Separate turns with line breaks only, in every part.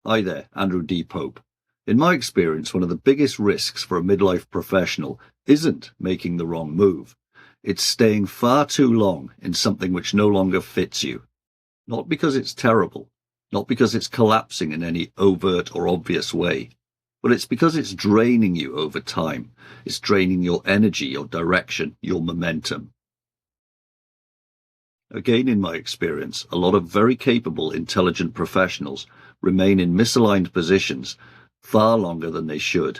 Hi there, Andrew D. Pope. In my experience, one of the biggest risks for a midlife professional isn't making the wrong move. It's staying far too long in something which no longer fits you. Not because it's terrible, not because it's collapsing in any overt or obvious way, but it's because it's draining you over time. It's draining your energy, your direction, your momentum. Again, in my experience, a lot of very capable, intelligent professionals remain in misaligned positions far longer than they should.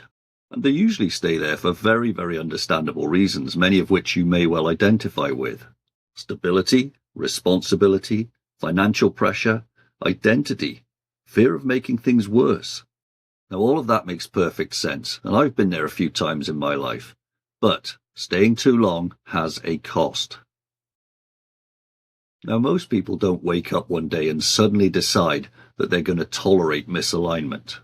And they usually stay there for very, very understandable reasons, many of which you may well identify with. Stability, responsibility, financial pressure, identity, fear of making things worse. Now, all of that makes perfect sense, and I've been there a few times in my life. But staying too long has a cost. Now, most people don't wake up one day and suddenly decide that they're going to tolerate misalignment.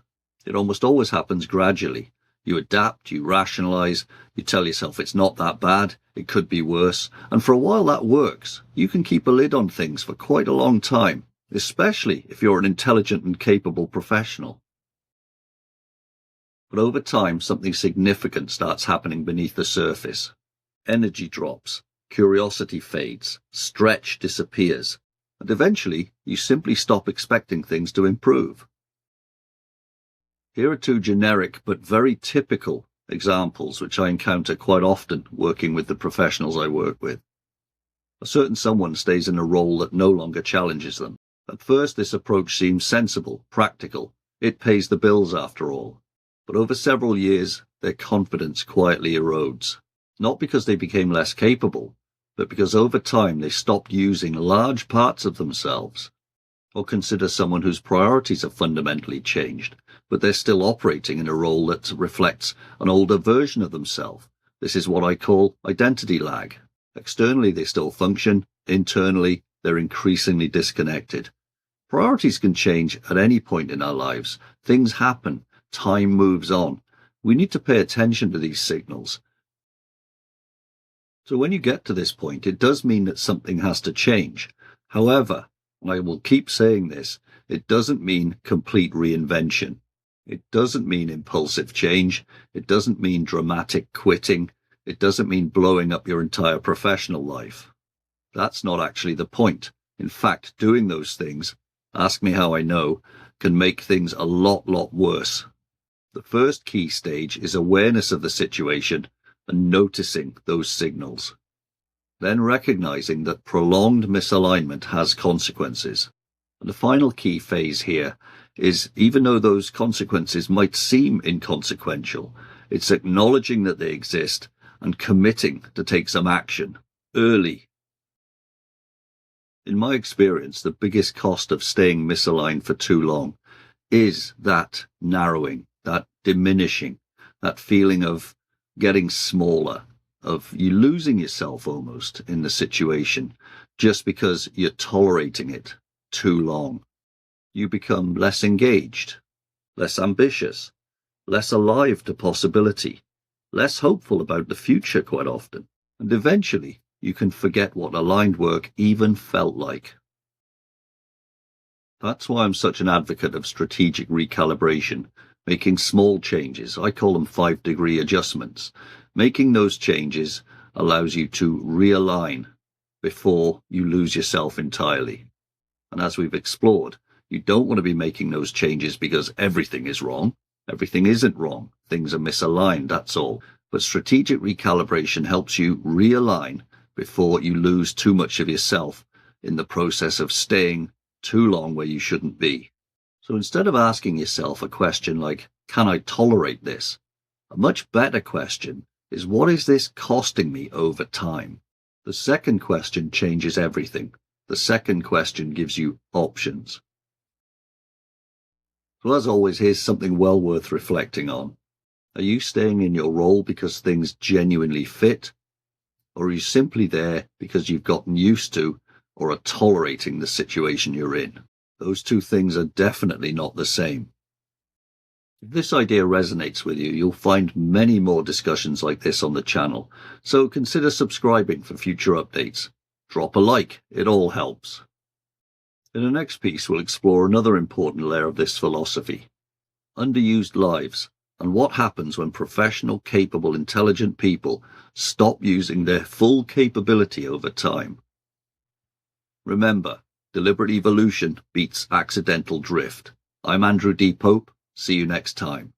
It almost always happens gradually. You adapt, you rationalize, you tell yourself it's not that bad, it could be worse, and for a while that works. You can keep a lid on things for quite a long time, especially if you're an intelligent and capable professional. But over time, something significant starts happening beneath the surface. Energy drops. Curiosity fades, stretch disappears, and eventually you simply stop expecting things to improve. Here are two generic but very typical examples which I encounter quite often working with the professionals I work with. A certain someone stays in a role that no longer challenges them. At first, this approach seems sensible, practical. It pays the bills after all. But over several years, their confidence quietly erodes. Not because they became less capable, but because over time they stopped using large parts of themselves. Or consider someone whose priorities have fundamentally changed, but they're still operating in a role that reflects an older version of themselves. This is what I call identity lag. Externally they still function, internally they're increasingly disconnected. Priorities can change at any point in our lives. Things happen, time moves on. We need to pay attention to these signals. So when you get to this point, it does mean that something has to change. However, and I will keep saying this, it doesn't mean complete reinvention. It doesn't mean impulsive change. It doesn't mean dramatic quitting. It doesn't mean blowing up your entire professional life. That's not actually the point. In fact, doing those things, ask me how I know, can make things a lot worse. The first key stage is awareness of the situation and noticing those signals. Then recognizing that prolonged misalignment has consequences. And the final key phase here is, even though those consequences might seem inconsequential, it's acknowledging that they exist and committing to take some action early. In my experience, the biggest cost of staying misaligned for too long is that narrowing, that diminishing, that feeling of getting smaller, of you losing yourself almost in the situation just because you're tolerating it too long. You become less engaged, less ambitious, less alive to possibility, less hopeful about the future quite often, and eventually you can forget what aligned work even felt like. That's why I'm such an advocate of strategic recalibration, making small changes. I call them 5-degree adjustments. Making those changes allows you to realign before you lose yourself entirely. And as we've explored, you don't want to be making those changes because everything is wrong. Everything isn't wrong. Things are misaligned, that's all. But strategic recalibration helps you realign before you lose too much of yourself in the process of staying too long where you shouldn't be. So instead of asking yourself a question like, can I tolerate this? A much better question is, what is this costing me over time? The second question changes everything. The second question gives you options. So as always, here's something well worth reflecting on. Are you staying in your role because things genuinely fit? Or are you simply there because you've gotten used to or are tolerating the situation you're in? Those two things are definitely not the same. If this idea resonates with you, you'll find many more discussions like this on the channel, so consider subscribing for future updates. Drop a like, it all helps. In the next piece, we'll explore another important layer of this philosophy: underused lives, and what happens when professional, capable, intelligent people stop using their full capability over time. Remember, deliberate evolution beats accidental drift. I'm Andrew D. Pope. See you next time.